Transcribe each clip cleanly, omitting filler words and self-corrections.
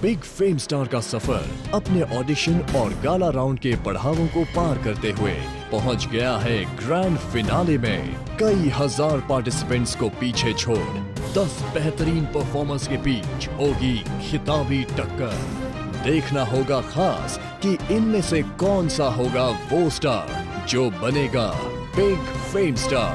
Big fame star का सफर अपने audition और गाला राउंड के पड़ावों को पार करते हुए पहुंच गया है ग्रैंड फिनाले में। कई हजार पार्टिसिपेंट्स को पीछे छोड़ 10 बेहतरीन परफॉर्मर्स के बीच होगी खिताबी टक्कर। देखना होगा खास कि इनमें से कौन सा होगा वो स्टार जो बनेगा बिग फेम स्टार।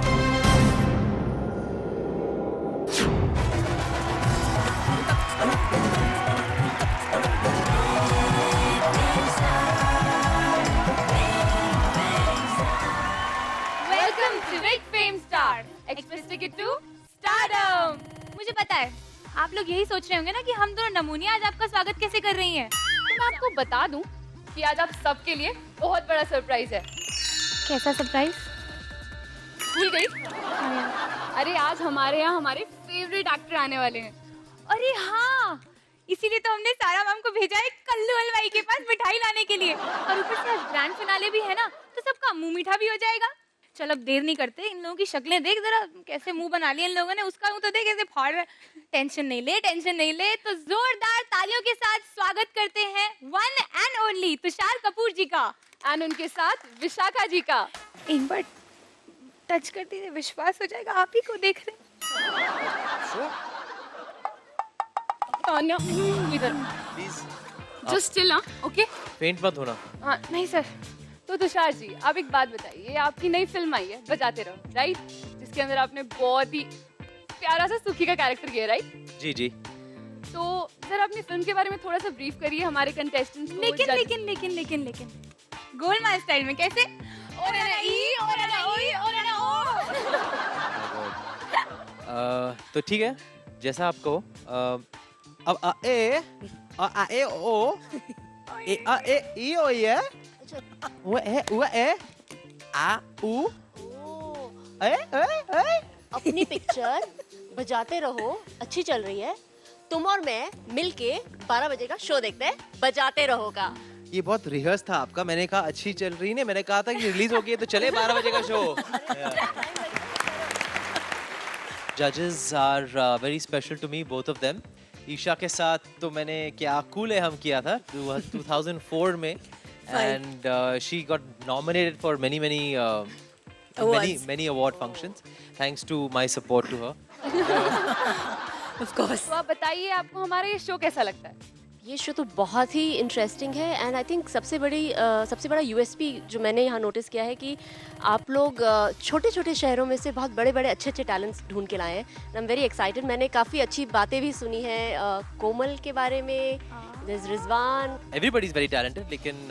मुझे पता है आप लोग यही सोच रहे होंगे ना कि हम दोनों नमूनिया आज आपका स्वागत कैसे कर रही हैं। तो मैं आपको बता दूं कि आज आप सबके लिए बहुत बड़ा सरप्राइज है। कैसा सरप्राइज? भूल गई? अरे आज हमारे यहाँ हमारे फेवरेट एक्टर आने वाले हैं। अरे हाँ, इसीलिए तो हमने सारा मैम को भेजा है कल्लू हलवाई के पास मिठाई लाने के लिए। और ऊपर से आज ग्रैंड फिनाले भी है ना, तो सबका मुंह मीठा भी हो जाएगा। चल अब देर नहीं करते, इन लोगों की शक्लें देख जरा, कैसे मुंह बना लिया इन लोगों ने। उसका मुंह तो देख कैसे फाड़ रहा है। टेंशन नहीं ले। तो जोरदार तालियों के साथ स्वागत करते हैं one and only Tushar Kapoor ji का, एंड उनके साथ विशाखा जी का। एक बार टच करते ही विश्वास हो जाएगा, आप ही को देख रहे हैं। तान्या इधर प्लीज जस्ट चिल ना, ओके? पेंट मत होना। हाँ नहीं सर। तो तुषार जी आप एक बात बताइए, आपकी नई फिल्म आई है बजाते रहो, राइट? जिसके अंदर आपने बहुत ही प्यारा सा सुखी का कैरेक्टर किया, राइट? जी जी। तो सर अपनी फिल्म के बारे में थोड़ा सा ब्रीफ करिए हमारे कंटेस्टेंट्स को। लेकिन गोलमाल स्टाइल में कैसे? तो ठीक है, जैसा आप कहो। अब आ ए ओ ए आ ए ई ओ ये वो ए आ उ ए अपनी पिक्चर बजाते रहो अच्छी चल रही है। तुम और मैं मिलके 12 बजे का शो देखते हैं बजाते रहो का। ये बहुत रिहर्स था आपका। मैंने कहा अच्छी चल रही है, मैंने कहा था कि रिलीज हो गई तो चले 12 बजे का शो। जजेस are very special to me, both of them. Isha के साथ तो मैंने क्या कूल है हम किया था 2004 में, and she got nominated for many award functions thanks to my support to her. Of course. तो आप बताइए आपको हमारा ये शो कैसा लगता है? ये शो तो बहुत ही इंटरेस्टिंग है एंड आई थिंक सबसे बड़ा यूएसपी जो मैंने यहाँ नोटिस किया है कि आप लोग छोटे छोटे शहरों में से बहुत बड़े बड़े अच्छे टैलेंट्स ढूंढ के लाए हैं। I am very excited. मैंने काफ़ी अच्छी बातें भी सुनी हैं कोमल के बारे में, Rizwan. Everybody is very talented, लेकिन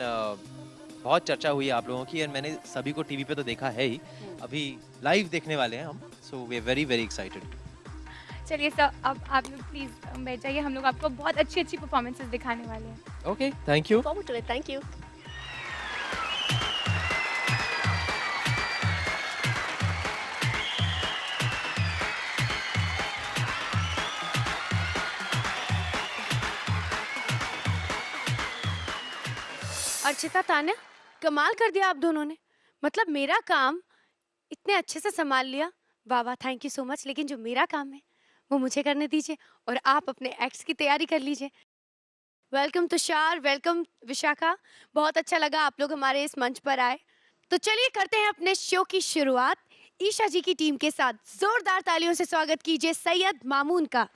बहुत चर्चा हुई है आप लोगों की, और मैंने सभी को टीवी पे तो देखा है ही, अभी लाइव देखने वाले हैं हम। So we are very very excited. चलिए सर, अब आप लोग प्लीज बैठ जाइए, हम लोग आपको बहुत अच्छी परफॉर्मेंसेस दिखाने वाले हैं। Okay, thank you. Forward to it, thank you. Archita, Tanya, कमाल कर दिया आप दोनों ने। मतलब मेरा काम इतने अच्छे से संभाल लिया। वाह वाह, थैंक यू सो मच। लेकिन जो मेरा काम है वो मुझे करने दीजिए और आप अपने एक्ट्स की तैयारी कर लीजिए। Welcome Tushar, welcome Vishakha. बहुत अच्छा लगा आप लोग हमारे इस मंच पर आए। तो चलिए करते हैं अपने शो की शुरुआत। ईशा जी की टीम के साथ जोरदार तालियों से स्वागत कीजिए सैयद मामून का।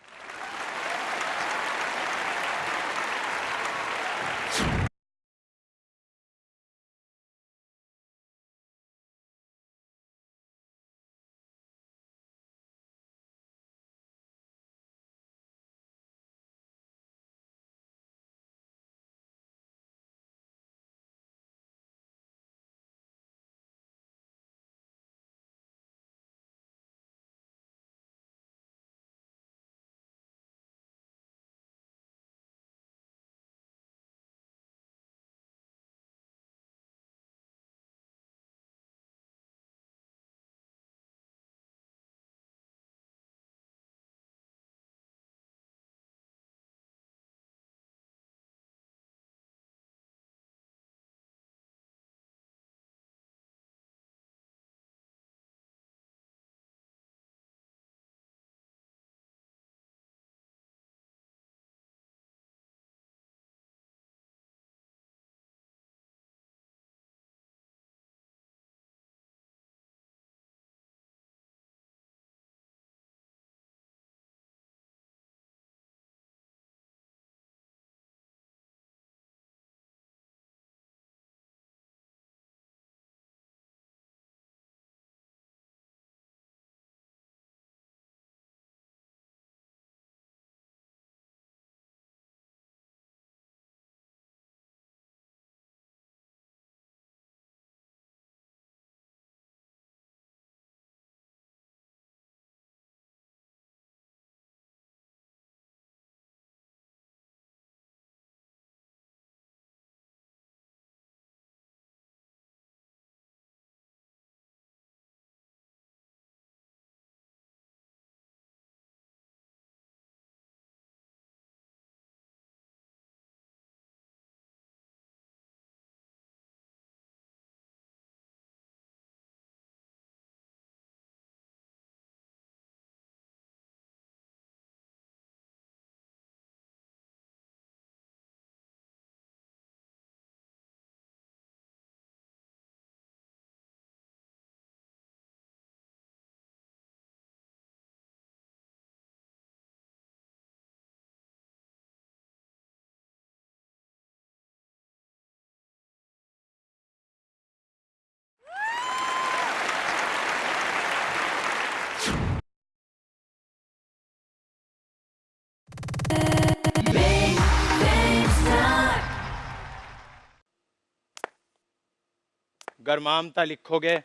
गर्मामता लिखोगे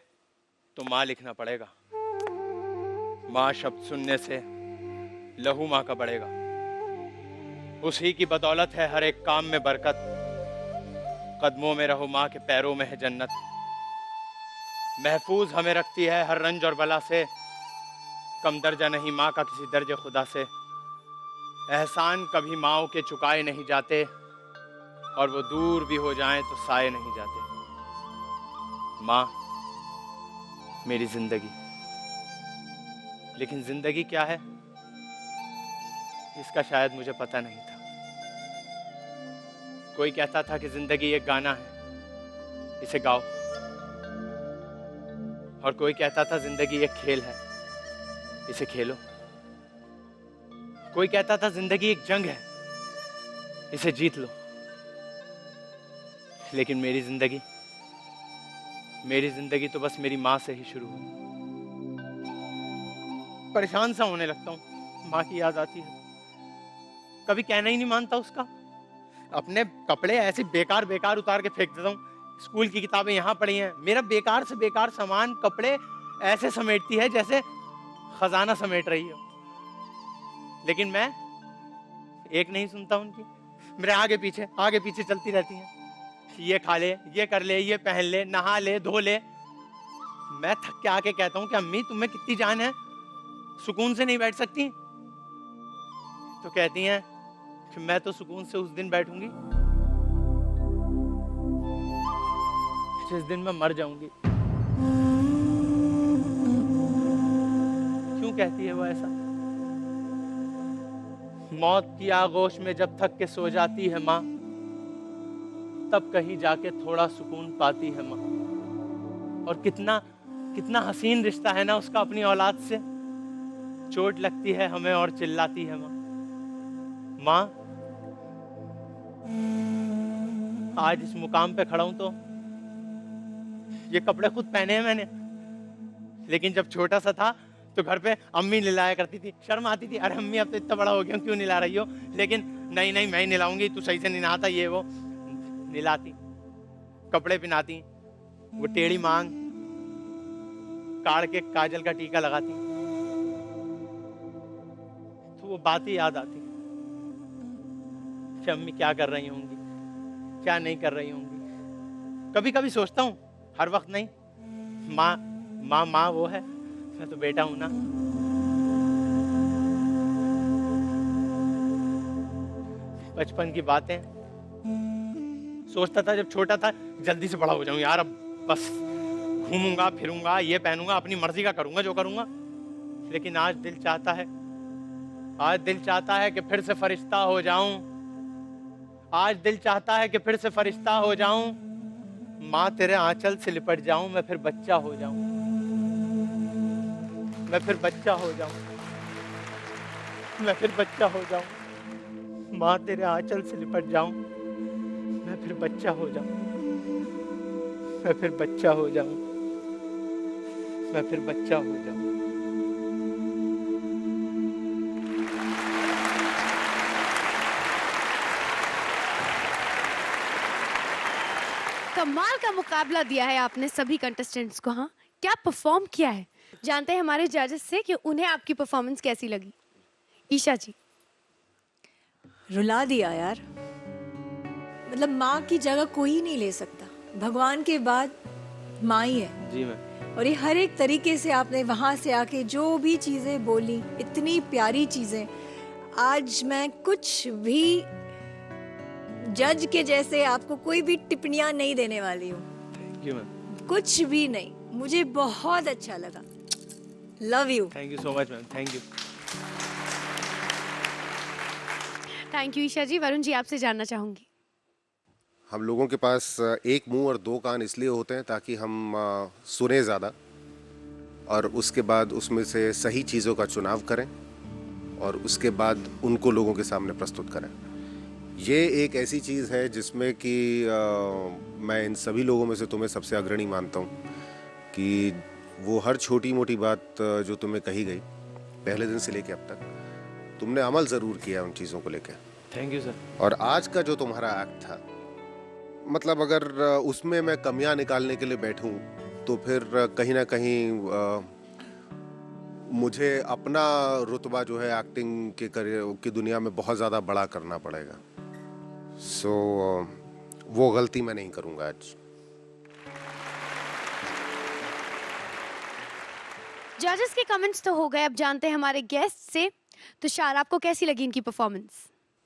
तो माँ लिखना पड़ेगा। माँ शब्द सुनने से लहू माँ का बढ़ेगा। उसी की बदौलत है हर एक काम में बरकत। कदमों में रहो माँ के पैरों में है जन्नत। महफूज हमें रखती है हर रंज और बला से। कम दर्जा नहीं माँ का किसी दर्जे खुदा से। एहसान कभी माँओं के चुकाए नहीं जाते, और वो दूर भी हो जाएं तो साए नहीं जाते। माँ मेरी जिंदगी। लेकिन जिंदगी क्या है इसका शायद मुझे पता नहीं था। कोई कहता था कि जिंदगी एक गाना है, इसे गाओ। और कोई कहता था जिंदगी एक खेल है, इसे खेलो। कोई कहता था जिंदगी एक जंग है, इसे जीत लो। लेकिन मेरी जिंदगी तो बस मेरी माँ से ही शुरू हुई। परेशान सा होने लगता हूँ, माँ की याद आती है। कभी कहना ही नहीं मानता उसका। अपने कपड़े ऐसे बेकार बेकार उतार के फेंक देता हूँ। स्कूल की किताबें यहाँ पड़ी हैं, मेरा बेकार से बेकार सामान कपड़े ऐसे समेटती है जैसे खजाना समेट रही हो। लेकिन मैं एक नहीं सुनता उनकी। मेरे आगे पीछे चलती रहती हैं। ये खा ले, ये कर ले, ये पहन ले, नहा ले, धो ले। मैं थक के आके कहता हूँ कि अम्मी तुम्हें कितनी जान है, सुकून से नहीं बैठ सकती? तो कहती हैं कि मैं तो सुकून से उस दिन बैठूंगी जिस दिन मैं मर जाऊंगी। क्यों कहती है वो ऐसा? मौत की आगोश में जब थक के सो जाती है माँ, तब कहीं जाके थोड़ा सुकून पाती है माँ। और कितना हसीन रिश्ता है ना उसका अपनी औलाद से। चोट लगती है हमें और चिल्लाती है माँ। माँ आज इस मुकाम पे खड़ा हूं तो ये कपड़े खुद पहने हैं मैंने। लेकिन जब छोटा सा था तो घर पे अम्मी नहलाया करती थी। शर्म आती थी, अरे अम्मी अब तो इतना बड़ा हो गया क्यों नहला रही हो? लेकिन नहीं मैं ही नहलाऊंगी, तू सही से नहीं नहाता, ये वो। नहलाती, कपड़े पहनाती, वो टेढ़ी मांग काट के काजल का टीका लगाती, तो वो बातें याद आती कि अम्मी क्या कर रही होंगी, क्या नहीं कर रही होंगी। कभी कभी सोचता हूँ, हर वक्त नहीं। माँ वो है, मैं तो बेटा हूं ना। बचपन की बातें सोचता था जब छोटा था, जल्दी से बड़ा हो जाऊं यार, अब बस घूमूंगा फिरूंगा, ये पहनूंगा, अपनी मर्जी का करूंगा जो करूंगा। लेकिन आज दिल चाहता है कि फिर से फरिश्ता हो जाऊं। आज दिल चाहता है कि फिर से फरिश्ता हो जाऊं। माँ तेरे आंचल से लिपट जाऊं, मैं फिर बच्चा हो जाऊं। मैं फिर बच्चा हो जाऊं। माँ तेरे आंचल से लिपट जाऊं, मैं फिर बच्चा हो जाऊं। मैं फिर बच्चा हो जाऊं। कमाल का मुकाबला दिया है आपने सभी कंटेस्टेंट्स को। हाँ, क्या परफॉर्म किया है। जानते हैं हमारे जजेस से कि उन्हें आपकी परफॉर्मेंस कैसी लगी। ईशा जी, रुला दिया यार। मतलब माँ की जगह कोई नहीं ले सकता, भगवान के बाद माँ ही है जी मैम। और ये हर एक तरीके से आपने वहां से आके जो भी चीजें बोली, इतनी प्यारी चीजें। आज मैं कुछ भी जज के जैसे आपको कोई भी टिप्पणियां नहीं देने वाली हूँ। Thank you ma'am. कुछ भी नहीं, मुझे बहुत अच्छा लगा। Love you. Thank you so much ma'am. Thank you. Thank you Isha ji. Varun ji, आपसे जानना चाहूंगी। हम लोगों के पास एक मुंह और दो कान इसलिए होते हैं ताकि हम सुने ज़्यादा और उसके बाद उसमें से सही चीज़ों का चुनाव करें और उसके बाद उनको लोगों के सामने प्रस्तुत करें। ये एक ऐसी चीज़ है जिसमें कि मैं इन सभी लोगों में से तुम्हें सबसे अग्रणी मानता हूँ कि वो हर छोटी मोटी बात जो तुम्हें कही गई पहले दिन से लेके अब तक, तुमने अमल ज़रूर किया उन चीज़ों को लेकर। Thank you sir. और आज का जो तुम्हारा एक्ट था मतलब अगर उसमें मैं कमियां निकालने के लिए बैठूं तो फिर कहीं ना कहीं मुझे अपना रुतबा जो है एक्टिंग के करियर की दुनिया में बहुत ज़्यादा बड़ा करना पड़ेगा। सो वो गलती मैं नहीं करूँगा आज। जजेस के कमेंट्स तो हो गए, अब जानते हैं हमारे गेस्ट से। तुषार, आपको कैसी लगी इनकी परफॉर्मेंस?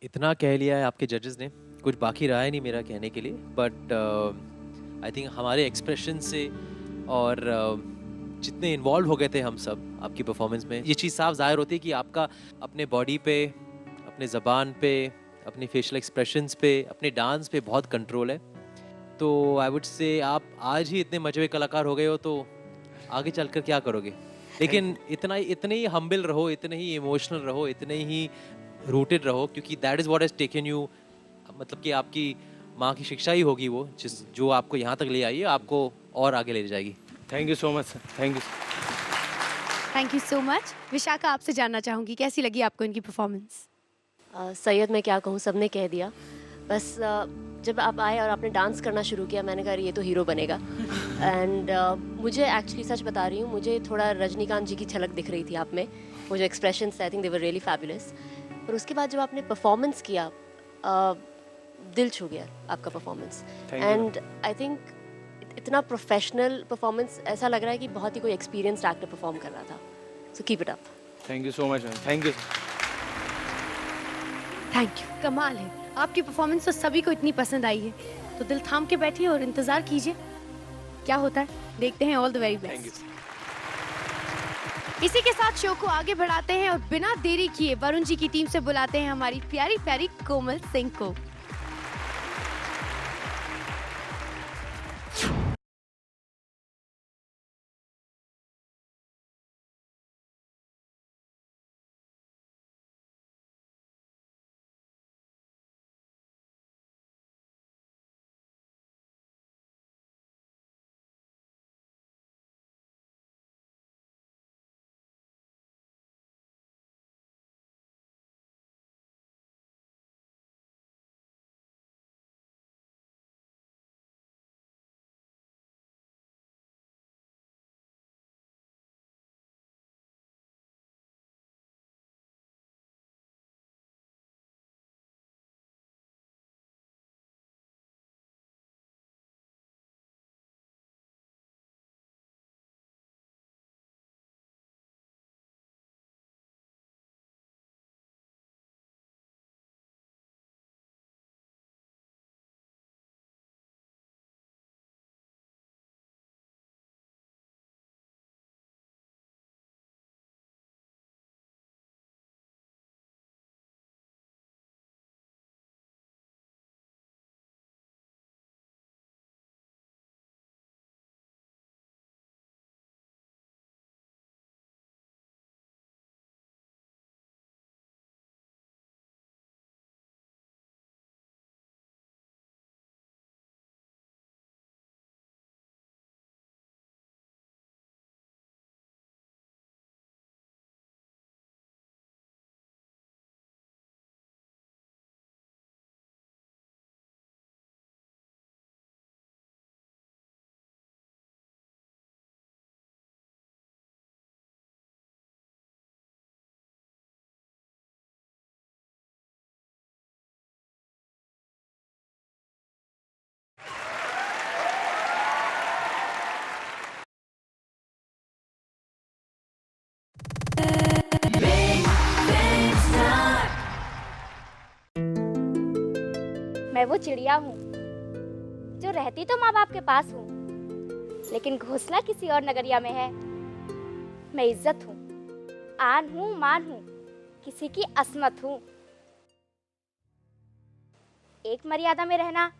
इतना कह लिया है आपके जजेस ने, कुछ बाकी रहा है नहीं मेरा कहने के लिए, बट आई थिंक हमारे एक्सप्रेशन से और जितने इन्वॉल्व हो गए थे हम सब आपकी परफॉर्मेंस में, ये चीज़ साफ जाहिर होती है कि आपका अपने बॉडी पे, अपने ज़बान पे, अपने फेशियल एक्सप्रेशंस पे, अपने डांस पे बहुत कंट्रोल है। तो आई वुड से आप आज ही इतने मजे हुए कलाकार हो गए हो, तो आगे चलकर क्या करोगे? लेकिन इतने ही हम्बल रहो, इतने ही इमोशनल रहो, इतने ही रूटेड रहो, क्योंकि that is what has taken you, मतलब कि आपकी माँ की शिक्षा ही होगी वो जो आपको यहाँ तक ले आई है, आपको और आगे ले जाएगी। Thank you so much sir, thank you. Thank you so much. Vishakha, आपसे जानना चाहूंगी कैसी लगी आपको इनकी परफॉर्मेंस? सैयद, मैं क्या कहूँ, सबने कह दिया। बस जब आप आए और आपने डांस करना शुरू किया, मैंने कहा ये तो हीरो बनेगा। एंड मुझे एक्चुअली सच बता रही हूँ, मुझे थोड़ा रजनीकांत जी की झलक दिख रही थी आप में। वो जो expressions, I think they were really fabulous. पर उसके बाद जब आपने परफॉर्मेंस किया, दिल छू गया आपका परफॉर्मेंस। एंड आई थिंक इतना प्रोफेशनल परफॉर्मेंस, ऐसा लग रहा है कि बहुत ही कोई एक्सपीरियंस्ड एक्टर परफॉर्म कर रहा था। So keep it up. Thank you so much, thank you. Thank you. कमाल है, आपकी परफॉर्मेंस तो सभी को इतनी पसंद आई है, तो दिल थाम के बैठिए और इंतजार कीजिए क्या होता है, देखते हैं। All the very best. इसी के साथ शो को आगे बढ़ाते हैं और बिना देरी किए वरुण जी की टीम से बुलाते हैं हमारी प्यारी प्यारी कोमल सिंह को। मैं वो चिड़िया हूँ जो रहती तो माँ बाप के पास हूँ, लेकिन घोंसला किसी और नगरिया में है। मैं इज्जत हूँ, आन हूँ, मान हूँ, किसी की असमत हूँ। एक मर्यादा में रहना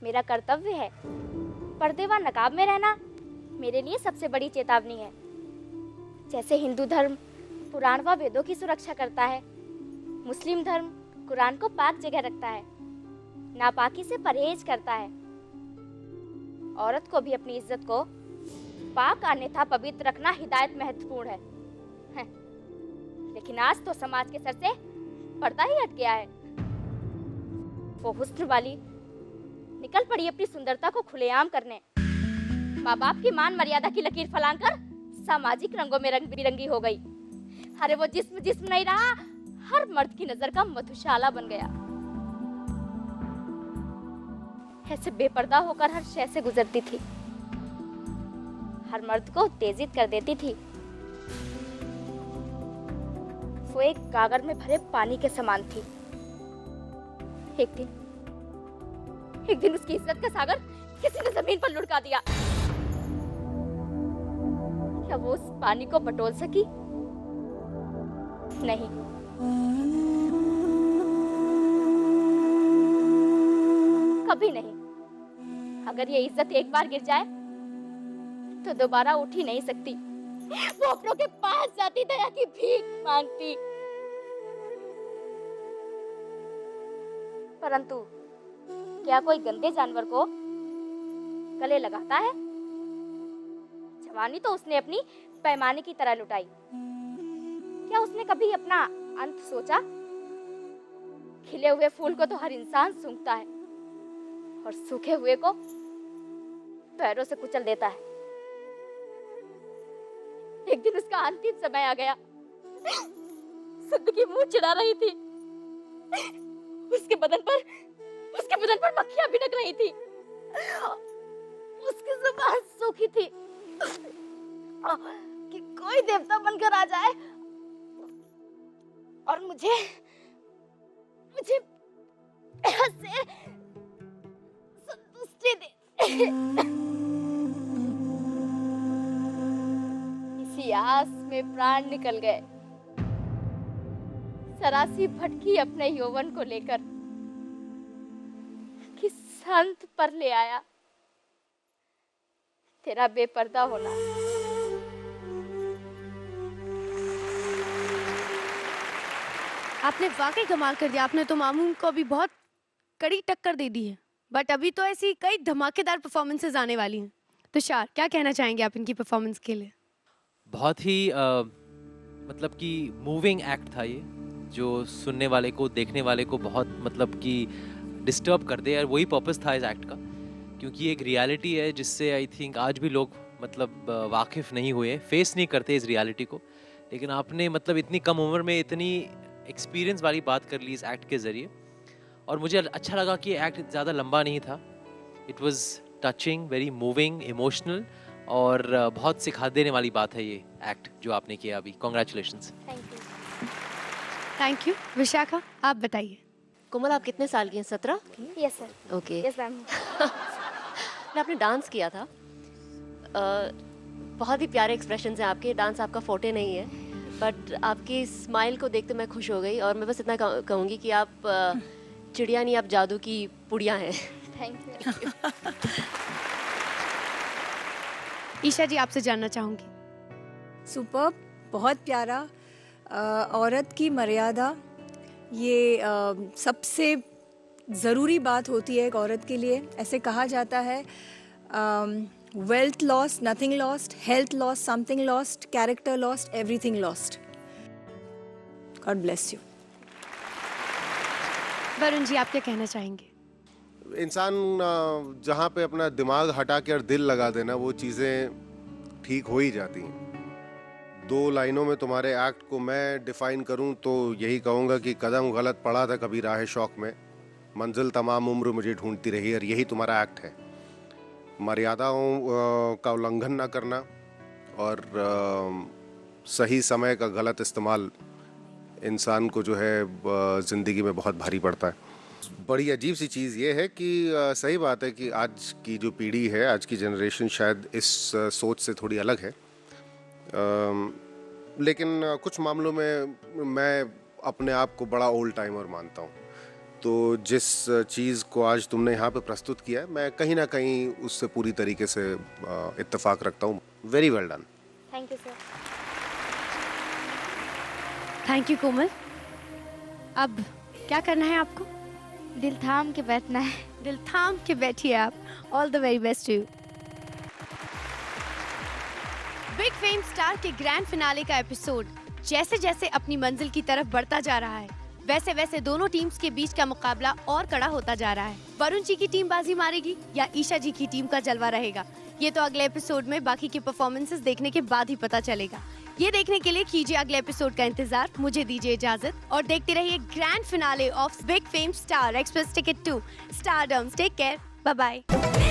मेरा कर्तव्य है, पर्दे व नकाब में रहना मेरे लिए सबसे बड़ी चेतावनी है। जैसे हिंदू धर्म पुराण व वेदों की सुरक्षा करता है, मुस्लिम धर्म कुरान को पाक जगह रखता है, नापाकी से परहेज करता है। औरत को भी अपनी इज्जत को पाक अन्यथा पवित्र रखना हिदायत महत्वपूर्ण है। लेकिन आज तो समाज के सर से पर्दा ही हट गया है। वो हुस्न वाली निकल पड़ी अपनी सुंदरता को खुलेआम करने। माँ बाप की मान मर्यादा की लकीर फलांग कर सामाजिक रंगों में रंग बिरंगी हो गई। अरे वो जिस्म जिस्म नहीं रहा, हर मर्द की नजर का मधुशाला बन गया। ऐसे बेपर्दा होकर हर शय से गुजरती थी, हर मर्द को उत्तेजित कर देती थी। वो एक गागर में भरे पानी के समान थी। एक दिन उसकी इज्जत का सागर किसी ने जमीन पर लुढ़का दिया। क्या वो उस पानी को बटोर सकी? नहीं। कभी नहीं। अगर ये इज्जत एक बार गिर जाए तो दोबारा उठ ही नहीं सकती। वो अपनों के पास जाती, दया की भीख मांगती। परंतु क्या कोई गंदे जानवर को गले लगाता है? जवानी तो उसने अपनी पैमाने की तरह लुटाई। क्या उसने कभी अपना अंत सोचा? खिले हुए फूल को तो हर इंसान सूंघता है और सूखे हुए को पैरों से कुचल देता है। एक दिन उसका अंतिम समय आ गया। जिंदगी मुंह चिढ़ा रही थी। उसके बदन पर मक्खियां भिनक रही थी। उसकी जुबान सूखी थी कि कोई देवता बनकर आ जाए और मुझे से संतुष्टि दे। इसी आस में प्राण निकल गए। सरासी भटकी अपने यौवन को लेकर कि संत पर ले आया तेरा बेपर्दा होना। आपने वाकई कमाल कर दिया। आपने तो मामून को अभी बहुत कड़ी टक्कर दे दी है, बट अभी तो ऐसी कई धमाकेदार परफॉर्मेंसेस आने वाली हैं। तुषार, क्या कहना चाहेंगे आप इनकी परफॉर्मेंस के लिए? बहुत ही मतलब कि मूविंग एक्ट था ये, जो सुनने वाले को, देखने वाले को बहुत मतलब कि डिस्टर्ब कर दे। यार वही पर्पस था इस एक्ट का, क्योंकि एक रियलिटी है जिससे आई थिंक आज भी लोग मतलब वाकिफ़ नहीं हुए, फेस नहीं करते इस रियलिटी को। लेकिन आपने मतलब इतनी कम उम्र में इतनी एक्सपीरियंस वाली बात कर ली इस एक्ट के ज़रिए। और मुझे अच्छा लगा कि एक्ट ज़्यादा लंबा नहीं था। It was touching, very moving, emotional, और बहुत सिखा देने वाली बात है ये एक्ट जो आपने किया अभी। कॉन्ग्रेचुलेशंस। Thank you. विशाखा, आप बताइए। कोमल, आप कितने साल की हैं? 17? Yes sir. Okay. Yes ma'am. आपने डांस किया था, बहुत ही प्यारे एक्सप्रेशंस हैं आपके। डांस आपका फोटे नहीं है, बट आपकी स्माइल को देखते मैं खुश हो गई। और मैं बस इतना कहूँगी कि आप चिड़िया नहीं, आप जादू की पुड़िया हैं। Thank you. ईशा जी, आपसे जानना चाहूँगी। सुपर, बहुत प्यारा। औरत की मर्यादा, ये सबसे ज़रूरी बात होती है एक औरत के लिए। ऐसे कहा जाता है, wealth lost nothing lost, health lost something lost, character lost everything lost. God bless you. Varun ji, आप क्या कहना चाहेंगे? इंसान जहाँ पे अपना दिमाग हटा के और दिल लगा देना, वो चीज़ें ठीक हो ही जाती हैं। 2 लाइनों में तुम्हारे एक्ट को मैं डिफाइन करूं तो यही कहूँगा कि कदम गलत पड़ा था कभी राह शौक में, मंजिल तमाम उम्र मुझे ढूंढती रही, और यही तुम्हारा एक्ट है। मर्यादाओं का उल्लंघन ना करना और सही समय का गलत इस्तेमाल इंसान को जो है ज़िंदगी में बहुत भारी पड़ता है। बड़ी अजीब सी चीज़ ये है कि सही बात है कि आज की जो पीढ़ी है, आज की जनरेशन शायद इस सोच से थोड़ी अलग है, लेकिन कुछ मामलों में मैं अपने आप को बड़ा ओल्ड टाइमर मानता हूँ। तो जिस चीज़ को आज तुमने यहाँ पे प्रस्तुत किया है, मैं कहीं ना कहीं उससे पूरी तरीके से इत्तेफाक रखता हूँ। Very well done. Thank you sir. Thank you Komal. अब क्या करना है आपको? दिल थाम के बैठना है। दिल थाम के बैठिए आप। All the very best to you. Big fame star के ग्रैंड फिनाले का एपिसोड जैसे जैसे अपनी मंजिल की तरफ बढ़ता जा रहा है, वैसे वैसे दोनों टीम्स के बीच का मुकाबला और कड़ा होता जा रहा है। वरुण जी की टीम बाजी मारेगी या ईशा जी की टीम का जलवा रहेगा, ये तो अगले एपिसोड में बाकी के परफॉर्मेंसेस देखने के बाद ही पता चलेगा। ये देखने के लिए कीजिए अगले एपिसोड का इंतजार। मुझे दीजिए इजाजत और देखते रहिए grand finale of big fame star express ticket 2 stardom. Take care, bye bye.